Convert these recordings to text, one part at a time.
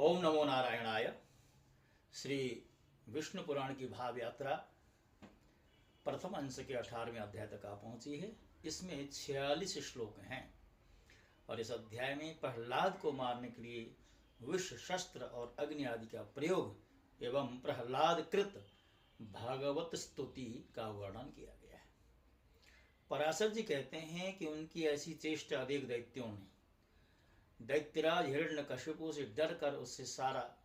ओम नमो नारायणाय। श्री विष्णु पुराण की भाव यात्रा प्रथम अंश के 18वें अध्याय तक आ पहुंची है। इसमें 46 श्लोक हैं और इस अध्याय में प्रहलाद को मारने के लिए विष शस्त्र और अग्नि आदि का प्रयोग एवं प्रहलाद कृत भागवत स्तुति का वर्णन किया गया है। पराशर जी कहते हैं कि उनकी ऐसी चेष्टा देख दैत्यों ने दैत्यराज हिरण्यकशिपु से डर कर उससे सारा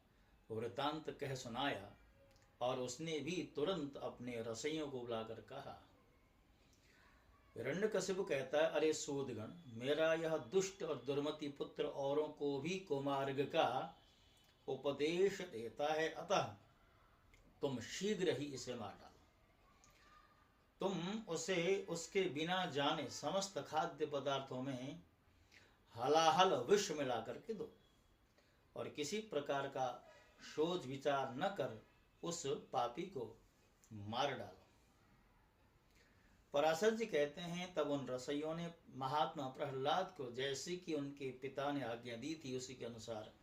वृतांत कह सुनाया और उसने भी तुरंत अपने रसोइयों को बुलाकर कहा। हिरण्यकशिपु कहता है, अरे सूदगण, मेरा यह दुष्ट और दुर्मति पुत्र औरों को भी कुमार्ग का उपदेश देता है, अतः तुम शीघ्र ही इसे मार डालो। तुम उसे उसके बिना जाने समस्त खाद्य पदार्थों में हलाहल विष मिला करके दो और किसी प्रकार का सोच विचार न कर उस पापी को मार डालो। पराशर जी कहते हैं, तब उन रसोइयों ने महात्मा प्रहलाद को जैसे कि उनके पिता ने आज्ञा दी थी उसी के अनुसार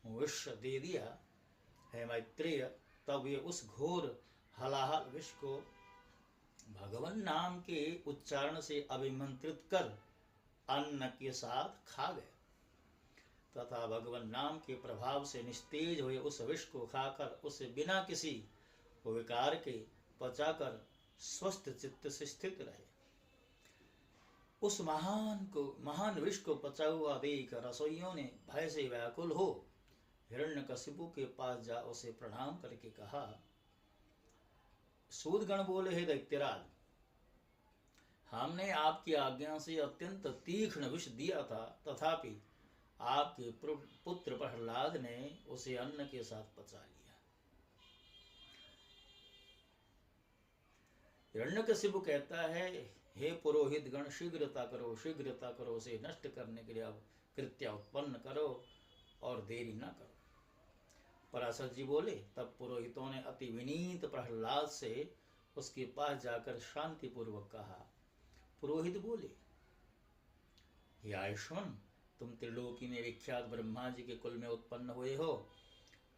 विष दे दिया है मैत्रेय। तब वे उस घोर हलाहल विष को भगवान नाम के उच्चारण से अभिमंत्रित कर अन्न के साथ खा गए तथा भगवान नाम के प्रभाव से निस्तेज हुए उस विष को खाकर उसे बिना किसी विकार के पचाकर स्वस्थ चित्त से स्थित रहे। उस महान विष को पचा हुआ देख रसोइयों ने भय से व्याकुल हो हिरण्यकशिपु के पास जा उसे प्रणाम करके कहा। सूदगण बोले, हे दैत्यराज, हमने आपकी आज्ञा से अत्यंत तीक्ष्ण विष दिया था, तथापि आपके पुत्र प्रहलाद ने उसे अन्न के साथ पचा लिया। हिरण्यकशिपु कहता है, हे पुरोहित गण, शीघ्रता करो, उसे नष्ट करने के लिए अब कृत्य उत्पन्न करो और देरी न करो। पराशर जी बोले, तब पुरोहितों ने अति विनीत प्रहलाद से उसके पास जाकर शांतिपूर्वक कहा। पुरोहित बोले, हे आयुष्मान, तुम त्रिलोकी में विख्यात ब्रह्मा जी के कुल में उत्पन्न हुए हो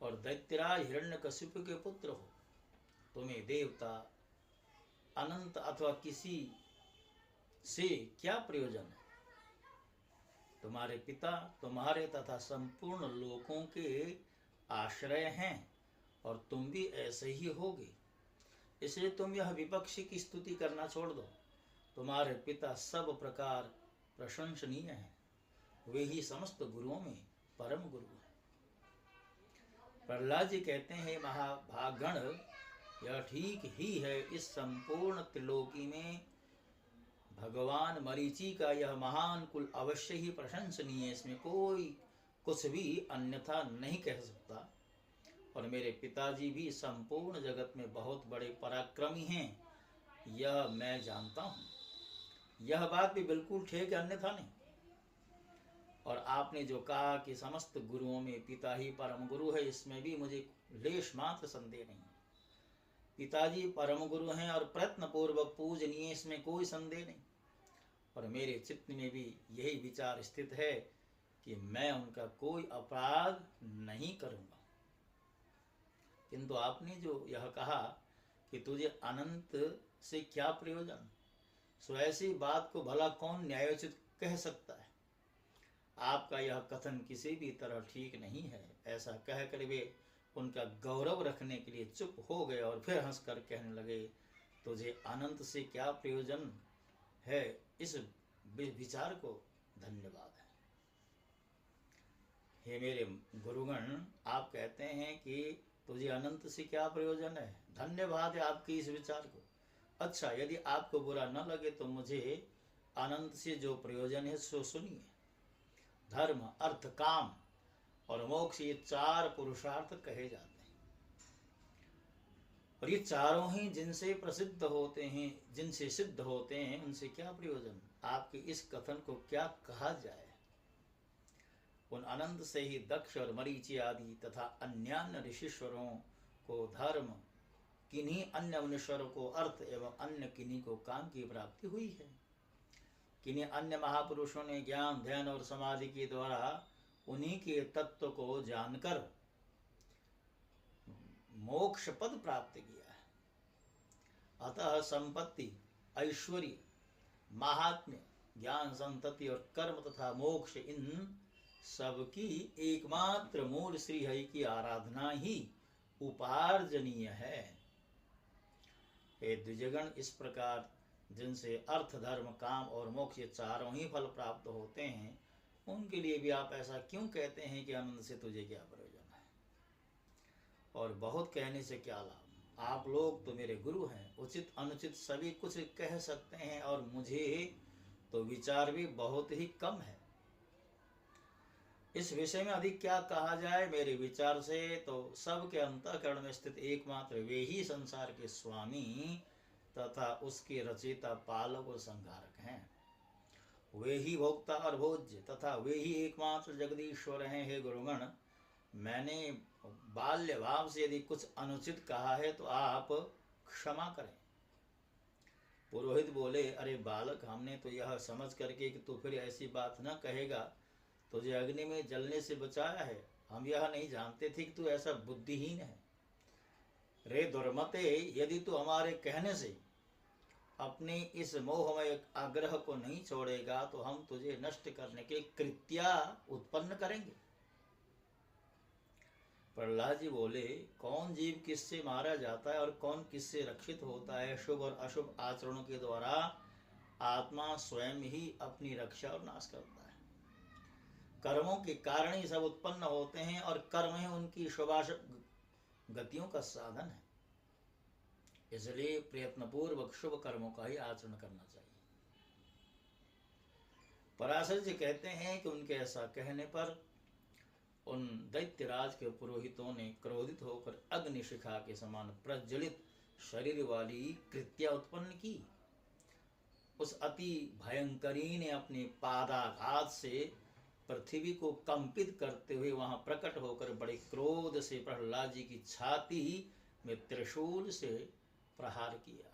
और दैत्यराज हिरण्यकशिपु के पुत्र हो। तुम्हें देवता, अनंत अथवा किसी से क्या प्रयोजन है? तुम्हारे पिता तुम्हारे तथा संपूर्ण लोकों के आश्रय हैं और तुम भी ऐसे ही होगे। इसलिए तुम यह विपक्षी की स्तुति करना छोड़ दो। तुम्हारे पिता सब प्रकार प्रशंसनीय हैं, वे ही समस्त गुरुओं में परम गुरु हैं। प्रहलाद जी कहते हैं, महाभागण, यह ठीक ही है। इस संपूर्ण त्रिलोकी में भगवान मरीचि का यह महान कुल अवश्य ही प्रशंसनीय है, इसमें कोई कुछ भी अन्यथा नहीं कह सकता। और मेरे पिताजी भी संपूर्ण जगत में बहुत बड़े पराक्रमी हैं, यह मैं जानता हूँ। यह बात भी बिल्कुल ठीक है, अन्यथा नहीं। और आपने जो कहा कि समस्त गुरुओं में पिता ही परम गुरु है, इसमें भी मुझे लेश मात्र संदेह नहीं। पिताजी परम गुरु हैं और प्रयत्न पूर्वक पूजनीय, इसमें कोई संदेह नहीं। और मेरे चित्त में भी यही विचार स्थित है कि मैं उनका कोई अपराध नहीं करूँगा। किंतु आपने जो यह कहा कि तुझे अनंत से क्या प्रयोजन, सो ऐसी बात को भला कौन न्यायोचित कह सकता है? आपका यह कथन किसी भी तरह ठीक नहीं है। ऐसा कहकर वे उनका गौरव रखने के लिए चुप हो गए और फिर हंसकर कहने लगे, तुझे अनंत से क्या प्रयोजन है, इस विचार को धन्यवाद है। हे मेरे गुरुगण, आप कहते हैं कि तुझे अनंत से क्या प्रयोजन है, धन्यवाद है आपके इस विचार को। अच्छा, यदि आपको बुरा न लगे तो मुझे अनंत से जो प्रयोजन है सो सुनिए। धर्म, अर्थ, काम और मोक्ष, ये 4 पुरुषार्थ कहे जाते हैं और ये चारों ही जिनसे प्रसिद्ध होते हैं, जिनसे सिद्ध होते हैं, उनसे क्या प्रयोजन? आपके इस कथन को क्या कहा जाए? उन अनंत से ही दक्ष और मरीचि आदि तथा अन्यान्य ऋषिश्वरों को धर्म, किन्हीं अन्य मुनीश्वरों को अर्थ एवं अन्य किन्हीं को काम की प्राप्ति हुई है। किन्हीं अन्य महापुरुषों ने ज्ञान, ध्यान और समाधि के द्वारा उन्हीं के तत्व को जानकर मोक्ष पद प्राप्त किया है। अतः संपत्ति, ऐश्वर्य, महात्म्य, ज्ञान, संतति और कर्म तथा मोक्ष, इन सबकी एकमात्र मूल श्री हरि की आराधना ही उपार्जनीय है। हे द्विजगण, इस प्रकार जिनसे अर्थ, धर्म, काम और मोक्ष ये चारों ही फल प्राप्त होते हैं, उनके लिए भी आप ऐसा क्यों कहते हैं कि आनंद से तुझे क्या प्रयोजन है और बहुत कहने से क्या लाभ? आप लोग तो मेरे गुरु हैं, उचित अनुचित सभी कुछ कह सकते हैं और मुझे तो विचार भी बहुत ही कम है। इस विषय में अधिक क्या कहा जाए? मेरे विचार से तो सबके अंतःकरण में स्थित एकमात्र वे ही संसार के स्वामी तथा उसके रचयिता, पालक और संहारक हैं। वे ही भोक्ता और भोज्य तथा वे ही एकमात्र जगदीश्वर हैं। हे गुरुगण, मैंने बाल्य भाव से यदि कुछ अनुचित कहा है तो आप क्षमा करें। पुरोहित बोले, अरे बालक, हमने तो यह समझ करके कि तू फिर ऐसी बात न कहेगा तुझे अग्नि में जलने से बचाया है। हम यह नहीं जानते थे कि तू ऐसा बुद्धिहीन है। रे दुर्मते, यदि तू हमारे कहने से अपने इस मोहमय आग्रह को नहीं छोड़ेगा तो हम तुझे नष्ट करने के कृत्या उत्पन्न करेंगे। प्रहलाद जी बोले, कौन जीव किससे मारा जाता है और कौन किससे रक्षित होता है? शुभ और अशुभ आचरणों के द्वारा आत्मा स्वयं ही अपनी रक्षा और नाश करता है। कर्मों के कारण ही सब उत्पन्न होते हैं और कर्म ही उनकी शुभाशुभ गतियों का साधन है। इसलिए प्रयत्नपूर्वक शुभ कर्मों का ही आचरण करना चाहिए। पराशर जी कहते हैं कि उनके ऐसा कहने पर उन दैत्यराज के पुरोहितों ने क्रोधित होकर अग्निशिखा के समान प्रज्वलित शरीर वाली कृत्या उत्पन्न की। उस अति भयंकरी ने अपने पादाघात से पृथ्वी को कंपित करते हुए वहां प्रकट होकर बड़े क्रोध से प्रहलाद जी की छाती में त्रिशूल से प्रहार किया,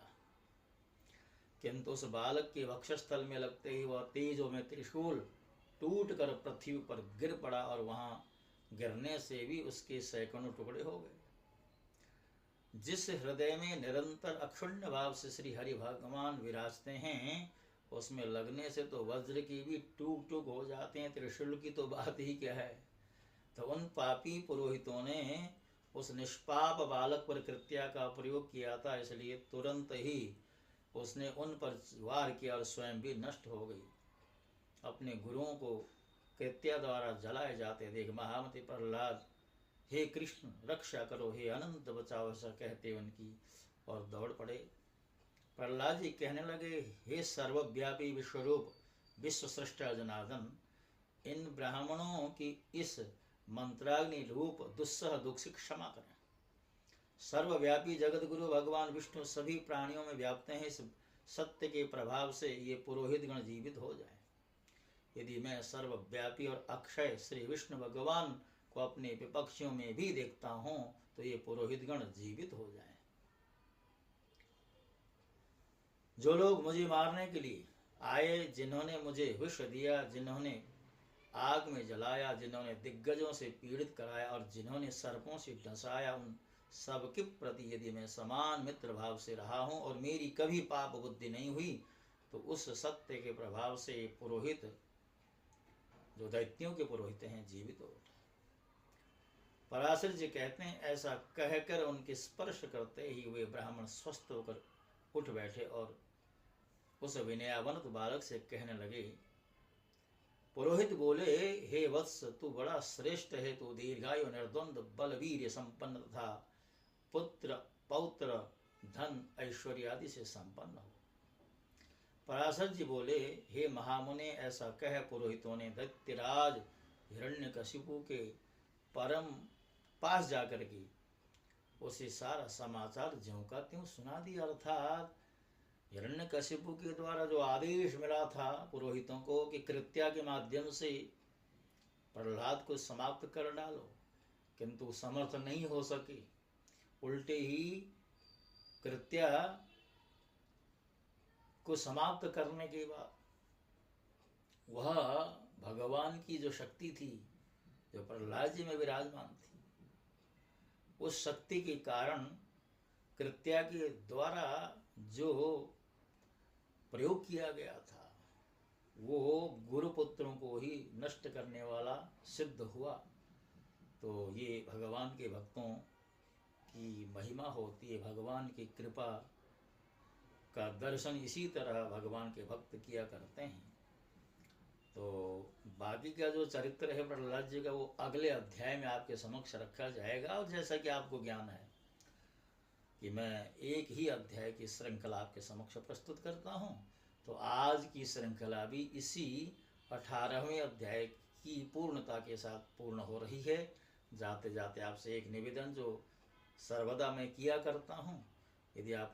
किंतु उस बालक के वक्षस्थल में लगते ही वह तेजो में त्रिशूल टूट कर पृथ्वी पर गिर पड़ा और वहां गिरने से भी उसके सैकड़ों टुकड़े हो गए। जिस हृदय में निरंतर अक्षुण्ण भाव से श्री हरि भगवान विराजते हैं, उसमें लगने से तो वज्र की भी टूक टूक हो जाते हैं, त्रिशूल की तो बात ही क्या है। तो उन पापी पुरोहितों ने उस निष्पाप बालक पर कृत्या का प्रयोग किया था, इसलिए तुरंत ही उसने उन पर वार किया और स्वयं भी नष्ट हो गई। अपने गुरुओं को कृत्या द्वारा जलाए जाते देख महामति प्रहलाद, हे कृष्ण रक्षा करो, हे अनंत बचाओ, ऐसा कहते उनकी और दौड़ पड़े। प्रहलाद जी कहने लगे, हे सर्वव्यापी विश्वरूप विश्व सृष्टा जनार्दन, इन ब्राह्मणों की इस मंत्राग्नि रूप दुस्सह दुख से क्षमा करें। सर्वव्यापी जगत गुरु भगवान विष्णु सभी प्राणियों में व्याप्त हैं। इस सत्य के प्रभाव से ये पुरोहित गण जीवित हो जाए। यदि मैं सर्वव्यापी और अक्षय श्री विष्णु भगवान को अपने विपक्षियों में भी देखता हूं तो ये पुरोहित गण जीवित हो जाएं। जो लोग मुझे मारने के लिए आए, जिन्होंने मुझे विष दिया, जिन्होंने आग में जलाया, जिन्होंने दिग्गजों से पीड़ित कराया और जिन्होंने सर्पों से डसाया, उन सबके प्रति यदि मैं समान मित्र भाव से रहा हूं और मेरी कभी पाप बुद्धि नहीं हुई तो उस सत्य के प्रभाव से पुरोहित, जो दैत्यों के पुरोहित हैं, जीवित हो उठे। पराशर जी कहते हैं, ऐसा कहकर उनके स्पर्श करते ही वे ब्राह्मण स्वस्थ होकर उठ बैठे और उस विनयावंत बालक से कहने लगे। पुरोहित बोले, हे वत्स, तू बड़ा श्रेष्ठ है, तू दीर्घायु, निर्द्वंद, बलवीर्य संपन्न तथा पुत्र पौत्र धन ऐश्वर्य आदि से संपन्न हो। पराशर जी बोले, हे महामुने, ऐसा कह पुरोहितों ने दैत्यराज हिरण्यकशिपु के परम पास जाकर के उसे सारा समाचार ज्यों का त्यों सुना दिया। अर्थात हिरण्यकशिपु के द्वारा जो आदेश मिला था पुरोहितों को कि कृत्या के माध्यम से प्रहलाद को समाप्त कर डालो, किंतु समर्थ नहीं हो सके। उल्टे ही कृत्या को समाप्त करने के बाद वह भगवान की जो शक्ति थी, जो प्रहलाद जी में विराजमान थी, उस शक्ति के कारण कृत्या के द्वारा जो प्रयोग किया गया था वो गुरुपुत्रों को ही नष्ट करने वाला सिद्ध हुआ। तो ये भगवान के भक्तों की महिमा होती है, भगवान की कृपा का दर्शन इसी तरह भगवान के भक्त किया करते हैं। तो बाकी का जो चरित्र है प्रहलाद जी का वो अगले अध्याय में आपके समक्ष रखा जाएगा। और जैसा कि आपको ज्ञान है कि मैं एक ही अध्याय की श्रृंखला आपके समक्ष प्रस्तुत करता हूँ, तो आज की श्रृंखला भी इसी 18वें अध्याय की पूर्णता के साथ पूर्ण हो रही है। जाते जाते आपसे एक निवेदन जो सर्वदा मैं किया करता हूँ, यदि आपने